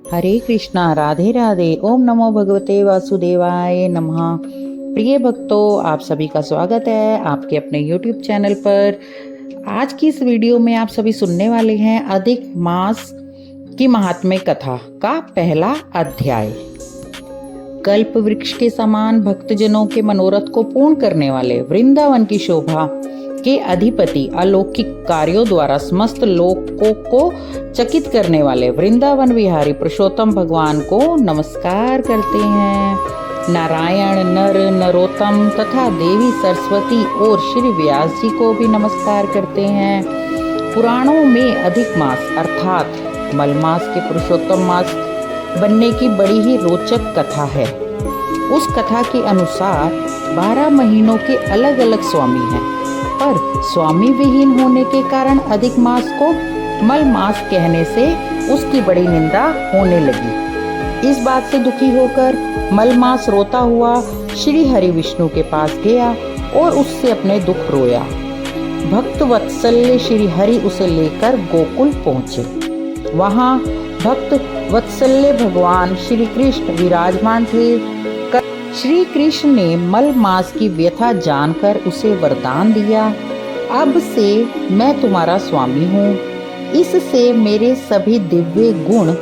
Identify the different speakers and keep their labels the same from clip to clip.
Speaker 1: हरे कृष्णा, राधे राधे। ओम नमो भगवते वासुदेवाय नमः। प्रिय भक्तों, आप सभी का स्वागत है आपके अपने YouTube चैनल पर। आज की इस वीडियो में आप सभी सुनने वाले हैं अधिक मास की महात्म्य कथा का पहला अध्याय। कल्प वृक्ष के समान भक्तजनों के मनोरथ को पूर्ण करने वाले वृंदावन की शोभा के अधिपति अलौकिक कार्यों द्वारा समस्त लोकों को चकित करने वाले वृंदावन विहारी पुरुषोत्तम भगवान को नमस्कार करते हैं। नारायण, नर, नरोत्तम तथा देवी सरस्वती और श्री व्यास जी को भी नमस्कार करते हैं। पुराणों में अधिक मास अर्थात मलमास के पुरुषोत्तम मास बनने की बड़ी ही रोचक कथा है। उस कथा के अनुसार 12 महीनों के अलग अलग स्वामी हैं, पर स्वामी विहीन होने के कारण अधिक मास को मल मास कहने से उसकी बड़ी निंदा होने लगी। इस बात से दुखी होकर मल मास रोता हुआ श्री हरि विष्णु के पास गया और उससे अपने दुख रोया। भक्त वत्सल्य श्री हरि उसे लेकर गोकुल पहुँचे। वहाँ भक्त वत्सल्य भगवान श्री कृष्ण विराजमान थे। श्री कृष्ण ने मल मास की व्यथा जानकर उसे वरदान दिया, अब से मैं तुम्हारा स्वामी हूँ। इससे मेरे सभी दिव्य गुण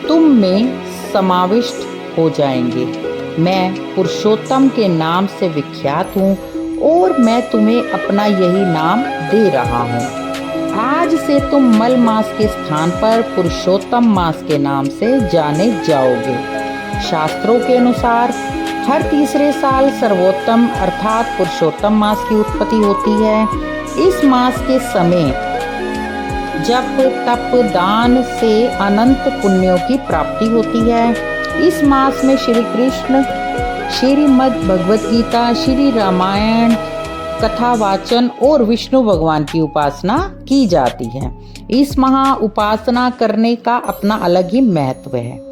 Speaker 1: तुम में समाविष्ट हो जाएंगे। मैं पुरुषोत्तम के नाम से विख्यात हूँ और मैं तुम्हें अपना यही नाम दे रहा हूँ। आज से तुम मल मास के स्थान पर पुरुषोत्तम मास के नाम से जाने जाओगे। शास्त्रों के अनुसार हर तीसरे साल सर्वोत्तम अर्थात पुरुषोत्तम मास की उत्पत्ति होती है। इस मास के समय जप, तप, दान से अनंत पुण्यों की प्राप्ति होती है। इस मास में श्री कृष्ण, श्रीमद् भगवत गीता, श्री रामायण कथा वाचन और विष्णु भगवान की उपासना की जाती है। इस महा उपासना करने का अपना अलग ही महत्व है।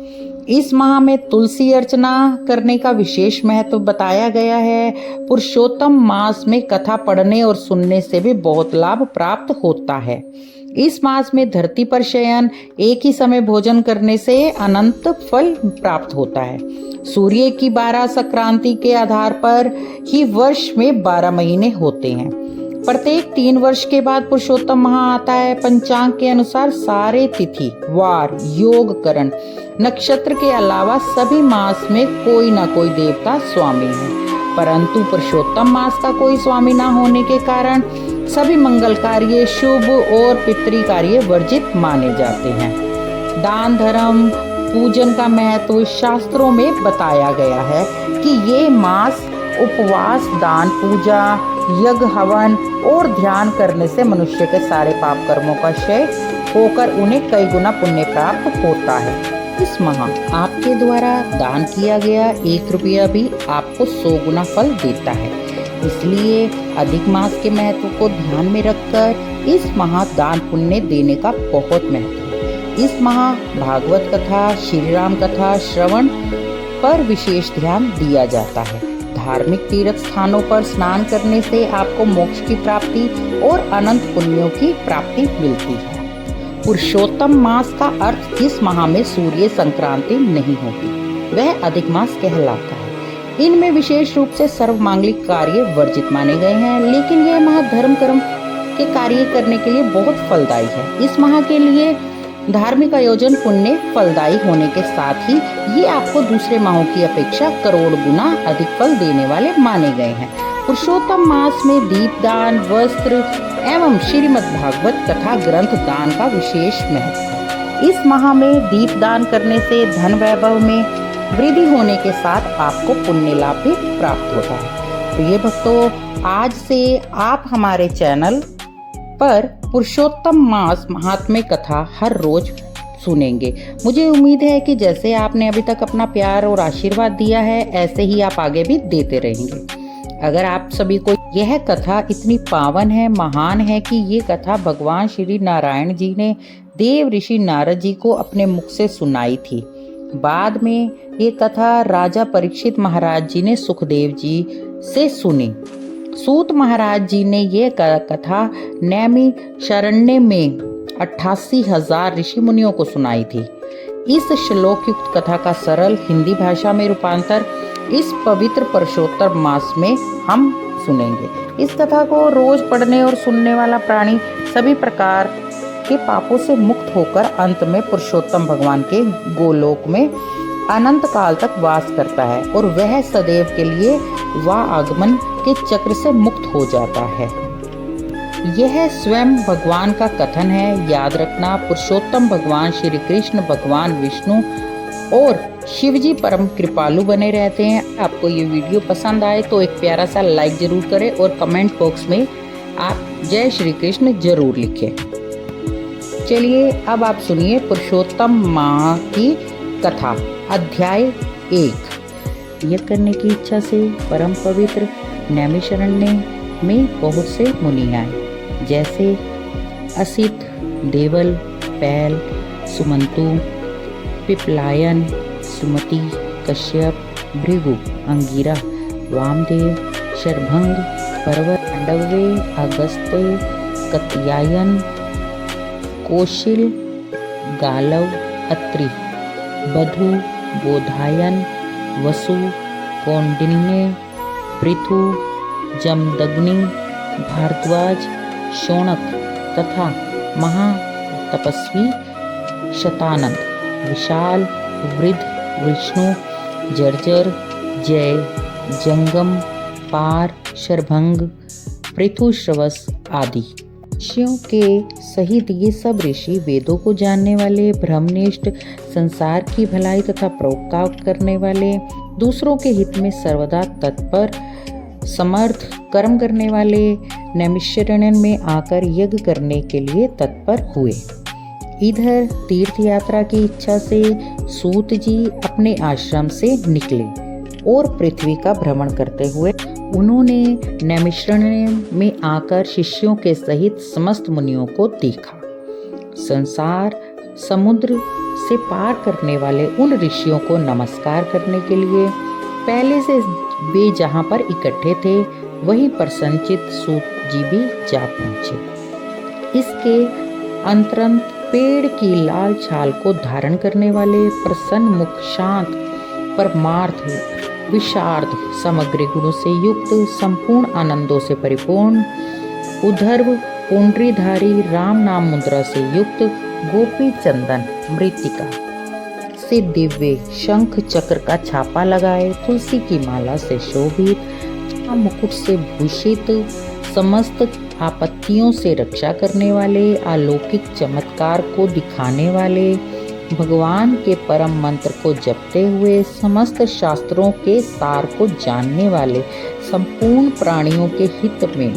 Speaker 1: इस माह में तुलसी अर्चना करने का विशेष महत्व बताया गया है। पुरुषोत्तम मास में कथा पढ़ने और सुनने से भी बहुत लाभ प्राप्त होता है। इस मास में धरती पर शयन, एक ही समय भोजन करने से अनंत फल प्राप्त होता है। सूर्य की 12 संक्रांति के आधार पर ही वर्ष में 12 महीने होते हैं। प्रत्येक 3 वर्ष के बाद पुरुषोत्तम माह आता है। पंचांग के अनुसार सारे तिथि, वार, योग, करण, नक्षत्र के अलावा सभी मास में कोई ना कोई देवता स्वामी है, परंतु पुरुषोत्तम मास का कोई स्वामी ना होने के कारण सभी मंगल कार्य, शुभ और पितृ कार्य वर्जित माने जाते हैं। दान, धर्म, पूजन का महत्व शास्त्रों में बताया गया है कि ये मास उपवास, दान, पूजा, यज्ञ, हवन और ध्यान करने से मनुष्य के सारे पाप कर्मों का क्षय होकर उन्हें कई गुना पुण्य प्राप्त होता है। इस माह आपके द्वारा दान किया गया 1 रुपया भी आपको 100 गुना फल देता है। इसलिए अधिक मास के महत्व को ध्यान में रखकर इस माह दान पुण्य देने का बहुत महत्व है। इस माह भागवत कथा, श्री राम कथा श्रवण पर विशेष ध्यान दिया जाता है। धार्मिक तीर्थ स्थानों पर स्नान करने से आपको मोक्ष की प्राप्ति और अनंत पुण्यों की प्राप्ति मिलती है। पुरुषोत्तम मास का अर्थ जिस माह में सूर्य संक्रांति नहीं होती वह अधिक मास कहलाता है। इनमें विशेष रूप से सर्व मांगलिक कार्य वर्जित माने गए हैं, लेकिन यह माह धर्म कर्म के कार्य करने के लिए बहुत फलदायी है। इस माह के लिए धार्मिक आयोजन पुण्य फलदायी होने के साथ ही ये आपको दूसरे माहों की अपेक्षा करोड़ गुना अधिक फल देने वाले माने गए हैं। पुरुषोत्तम मास में दीपदान, वस्त्र एवं श्रीमद् भागवत कथा ग्रंथ दान का विशेष महत्व है। इस माह में दीपदान करने से धन वैभव में वृद्धि होने के साथ आपको पुण्य लाभ भी प्राप्त होता है। प्रिय भक्तों, आज से आप हमारे चैनल पर पुरुषोत्तम मास महात्म्य कथा हर रोज सुनेंगे। मुझे उम्मीद है कि जैसे आपने अभी तक अपना प्यार और आशीर्वाद दिया है, ऐसे ही आप आगे भी देते रहेंगे। अगर आप सभी को यह कथा इतनी पावन है, महान है कि ये कथा भगवान श्री नारायण जी ने देव ऋषि नारद जी को अपने मुख से सुनाई थी। बाद में ये कथा राजा परीक्षित महाराज जी ने सुखदेव जी से सुनी। सूत महाराज जी ने ये कथा नैमी शरण्य में 88,000 ऋषि मुनियों को सुनाई थी। इस श्लोक युक्त कथा का सरल हिंदी भाषा में रूपांतर इस पवित्र पुरुषोत्तम मास में हम सुनेंगे। इस कथा को रोज पढ़ने और सुनने वाला प्राणी सभी प्रकार के पापों से मुक्त होकर अंत में पुरुषोत्तम भगवान के गोलोक में अनंत काल तक वास करता है और वह सदैव के लिए आगमन के चक्र से मुक्त हो जाता है। यह स्वयं भगवान का कथन है। याद रखना, पुरुषोत्तम भगवान श्री कृष्ण, भगवान विष्णु और शिव जी परम कृपालु बने रहते हैं। आपको ये वीडियो पसंद आए तो एक प्यारा सा लाइक जरूर करें और कमेंट बॉक्स में आप जय श्री कृष्ण जरूर लिखें। चलिए अब आप सुनिए पुरुषोत्तम माह की कथा। अध्याय 1। यज्ञ करने की इच्छा से परम पवित्र नैमिषारण्य में बहुत से मुनि आए, जैसे असित, देवल, पैल, सुमंतु, पिपलायन, सुमति, कश्यप, भृगु, अंगिरा, वामदेव, शरभंग, पर्वत, पांडवे, अगस्त्य, कत्यायन, कौशिल, गालव, अत्रि, बधु, बोधायन, वसु, कौंडिन्य, पृथु, जमदग्नि, भारद्वाज, शौनक तथा महातपस्वी शतानंद, विशाल, वृद्ध, विष्णु, जर्जर, जय, जंगम, पार, शरभंग, पृथुश्रवस आदि ऋषियों के सहित ये सब ऋषि वेदों को जानने वाले, ब्रह्मनिष्ठ, संसार की भलाई तथा परोपकार करने वाले, दूसरों के हित में सर्वदा तत्पर, समर्थ, कर्म करने वाले नैमिषारण्य में आकर यज्ञ करने के लिए तत्पर हुए। इधर तीर्थ यात्रा की इच्छा से सूत जी अपने आश्रम से निकले और पृथ्वी का भ्रमण करते हुए उन्होंने नैमिषारण्य में आकर शिष्यों के सहित समस्त मुनियों को देखा। संसार समुद्र से पार करने वाले उन ऋषियों को नमस्कार करने के लिए पहले से वे जहाँ पर इकट्ठे थे वहीं पर संचित सूत जी भी जा पहुँचे। इसके अंतरंत पेड़ की लाल छाल को धारण करने वाले प्रसन्न मुख, शांत, परमार्थ, विशार्द, समग्र गुणों से युक्त, संपूर्ण आनंदों से परिपूर्ण, उद्धर्व, पुंडरीधारी, राम नाम मुद्रा से युक्त, गोपी चंदन मृतिका से दिव्य शंख चक्र का छापा लगाए, तुलसी की माला से शोभित, मुकुट से भूषित, समस्त आपत्तियों से रक्षा करने वाले, अलौकिक चमत्कार को दिखाने वाले, भगवान के परम मंत्र को जपते हुए समस्त शास्त्रों के सार को जानने वाले, संपूर्ण प्राणियों के हित में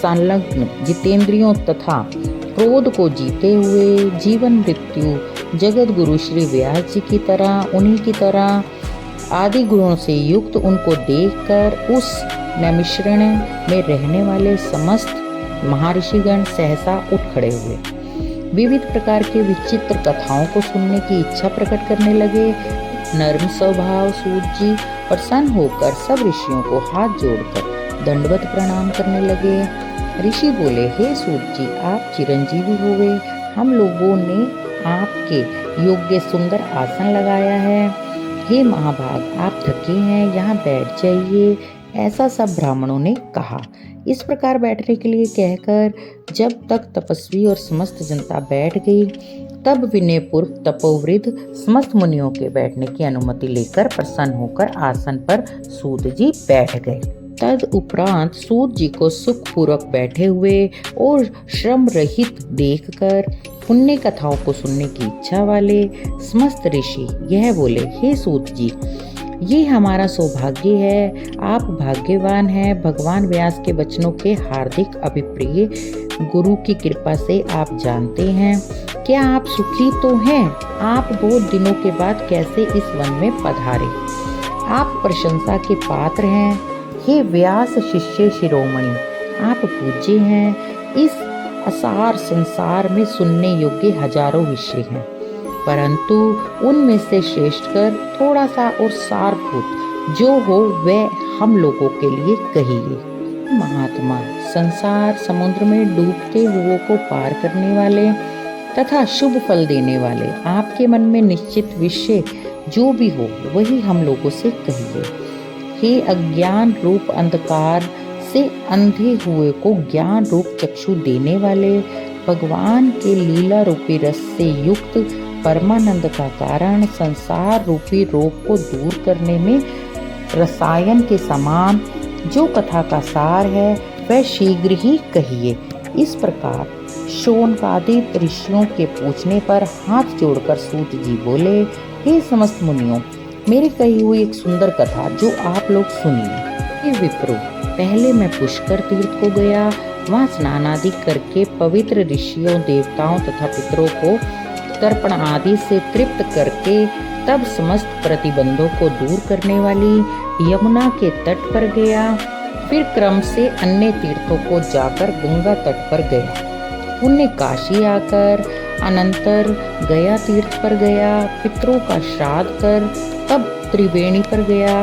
Speaker 1: संलग्न, जितेंद्रियों तथा क्रोध को जीते हुए, जीवन मृत्यु जगत गुरु श्री व्यास जी की तरह, उन्हीं की तरह आदि गुणों से युक्त उनको देखकर उस नैमिषारण्य में रहने वाले समस्त महर्षिगण सहसा उठ खड़े हुए। विविध प्रकार के विचित्र कथाओं को सुनने की इच्छा प्रकट करने लगे। नर्म स्वभाव सूत जी प्रसन्न होकर सब ऋषियों को हाथ जोड़कर दंडवत प्रणाम करने लगे। ऋषि बोले, हे सूत जी, आप चिरंजीवी हुए। हम लोगों ने आपके योग्य सुंदर आसन लगाया है। हे महाभाग, आप थके हैं, यहाँ बैठ जाइए। ऐसा सब ब्राह्मणों ने कहा। इस प्रकार बैठने के लिए कहकर जब तक तपस्वी और समस्त जनता बैठ गई, तब विनयपूर्व तपोवृद्ध समस्त मुनियों के बैठने की अनुमति लेकर प्रसन्न होकर आसन पर सूत जी बैठ गए। तद उपरांत सूत जी को सुखपूर्वक बैठे हुए और श्रम रहित देखकर पुण्य कथाओं को सुनने की इच्छा वाले समस्त ऋषि यह बोले, हे सूत जी, ये हमारा सौभाग्य है, आप भाग्यवान हैं। भगवान व्यास के वचनों के हार्दिक अभिप्रिय गुरु की कृपा से आप जानते हैं। क्या आप सुखी तो हैं? आप बहुत दिनों के बाद कैसे इस वन में पधारे? आप प्रशंसा के पात्र हैं। हे व्यास शिष्य शिरोमणि, आप पूज्य हैं। इस असार संसार में सुनने योग्य हजारों विषय हैं, परंतु उनमें से श्रेष्ठ कर थोड़ा सा और सारभूत जो हो वह हम लोगों के लिए कहिए। महात्मा, संसार समुद्र में डूबते हुओं को पार करने वाले तथा शुभ फल देने वाले आपके मन में निश्चित विषय जो भी हो वही हम लोगों से कहिए। हे अज्ञान रूप अंधकार से अंधे हुए को ज्ञान रूप चक्षु देने वाले, भगवान के लीला रूपी रस से युक्त परमानंद का कारण, संसार रूपी रोग को दूर करने में रसायन के समान जो कथा का सार है वह शीघ्र ही कहिए। इस प्रकार शौनकादिक ऋषियों के पूछने पर हाथ जोड़कर सूत जी बोले, हे समस्त मुनियों, मेरी कही हुई एक सुंदर कथा जो आप लोग सुनिए। हे विप्रो, पहले मैं पुष्कर तीर्थ को गया, वहाँ स्नान आदि करके पवित्र ऋषियों, देवताओं तथा पितरों को तर्पण आदि से तृप्त करके तब समस्त प्रतिबंधों को दूर करने वाली यमुना के तट पर गया। फिर क्रम से अन्य तीर्थों को जाकर गंगा तट पर गया। पुण्य काशी आकर अनंतर गया तीर्थ पर गया, पितरों का श्राद्ध कर तब त्रिवेणी पर गया।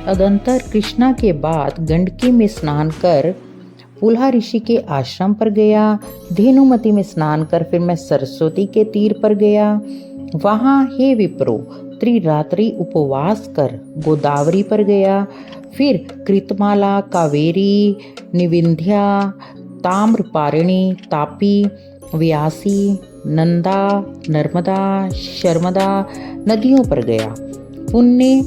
Speaker 1: अदंतर कृष्णा के बाद गंडकी में स्नान कर पुलहा ऋषि के आश्रम पर गया। धेनुमती में स्नान कर फिर मैं सरस्वती के तीर पर गया। वहाँ हे विप्रो त्रिरात्रि उपवास कर गोदावरी पर गया। फिर कृतमाला, कावेरी, निविंध्या, ताम्रपारिणी, तापी, व्यासी, नंदा, नर्मदा, शर्मदा नदियों पर गया। पुण्य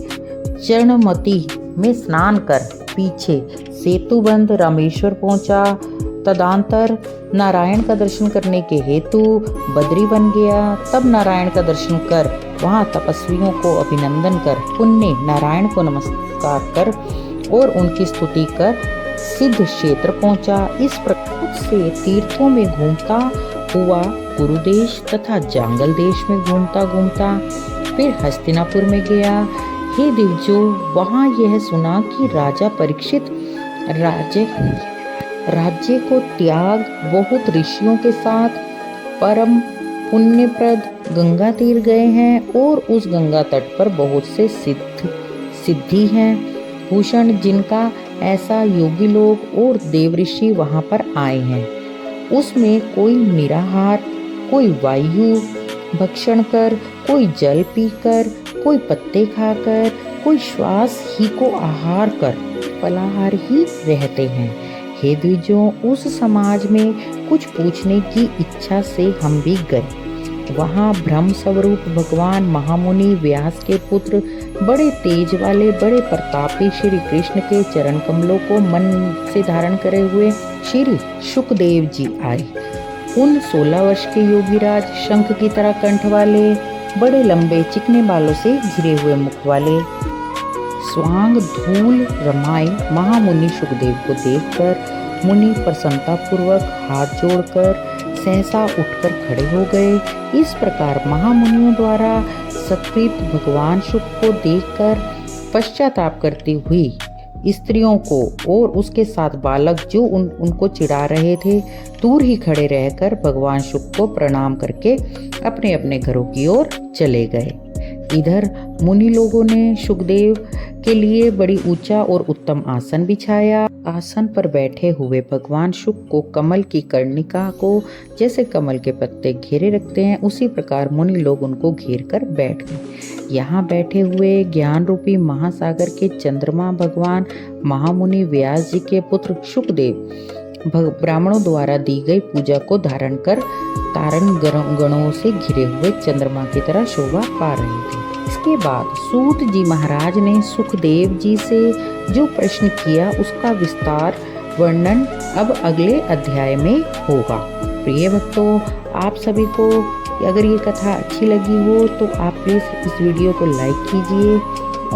Speaker 1: चरणमती में स्नान कर पीछे सेतुबंध रामेश्वर पहुंचा। तदांतर नारायण का दर्शन करने के हेतु बद्री बन गया। तब नारायण का दर्शन कर वहां तपस्वियों को अभिनंदन कर पुण्य नारायण को नमस्कार कर और उनकी स्तुति कर सिद्ध क्षेत्र पहुंचा। इस प्रकार से तीर्थों में घूमता हुआ गुरुदेश तथा जांगल देश में घूमता घूमता फिर हस्तिनापुर में गया। हे दिव्यो, वहाँ यह सुना कि राजा परीक्षित राज्य को त्याग बहुत ऋषियों के साथ परम पुण्यप्रद गंगा तीर गए हैं और उस गंगा तट पर बहुत से सिद्धि हैं भूषण, जिनका ऐसा योगी लोग और देव ऋषि वहाँ पर आए हैं। उसमें कोई निराहार, कोई वायु भक्षण कर, कोई जल पीकर, कोई पत्ते खाकर, कोई श्वास ही को आहार कर फलाहार ही रहते हैं। हे द्विजों, उस समाज में कुछ पूछने की इच्छा से हम भी गए। वहाँ ब्रह्म स्वरूप भगवान महामुनि व्यास के पुत्र बड़े तेज वाले, बड़े प्रतापी श्री कृष्ण के चरण कमलों को मन से धारण करे हुए श्री शुकदेव जी आए। उन 16 वर्ष के योगीराज, शंख की तरह कंठ वाले, बड़े लंबे चिकने बालों से घिरे हुए मुख वाले, स्वांग धूल रमाए महामुनि शुकदेव को देखकर मुनि प्रसन्नता पूर्वक हाथ जोड़कर सहसा उठकर खड़े हो गए। इस प्रकार महामुनियों द्वारा सत्कृत भगवान शुक को देखकर पश्चाताप करती हुई स्त्रियों को और उसके साथ बालक जो उनको चिढ़ा रहे थे दूर ही खड़े रहकर भगवान शुक को प्रणाम करके अपने अपने घरों की ओर चले गए। इधर मुनि लोगों ने शुकदेव के लिए बड़ी ऊंचा और उत्तम आसन बिछाया। आसन पर बैठे हुए भगवान शुक को कमल की कर्णिका को जैसे कमल के पत्ते घेरे रखते हैं उसी प्रकार मुनि लोग उनको घेर कर बैठ गए। यहाँ बैठे हुए ज्ञान रूपी महासागर के चंद्रमा भगवान महामुनि व्यास जी के पुत्र शुकदेव ब्राह्मणों द्वारा दी गई पूजा को धारण कर तारण गणों से घिरे हुए चंद्रमा की तरह शोभा पा रहे थे। इसके बाद सूत जी महाराज ने सुखदेव जी से जो प्रश्न किया उसका विस्तार वर्णन अब अगले अध्याय में होगा। प्रिय भक्तों, आप सभी को अगर ये कथा अच्छी लगी हो तो आप प्लीज़ इस वीडियो को लाइक कीजिए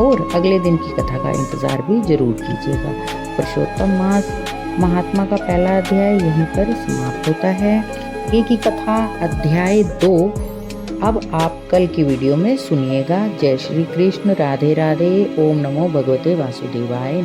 Speaker 1: और अगले दिन की कथा का इंतज़ार भी जरूर कीजिएगा। पुरुषोत्तम मास महात्मा का पहला अध्याय यहीं पर समाप्त होता है। ये की कथा अध्याय 2 अब आप कल की वीडियो में सुनिएगा। जय श्री कृष्ण, राधे राधे, ओम नमो भगवते वासुदेवाय।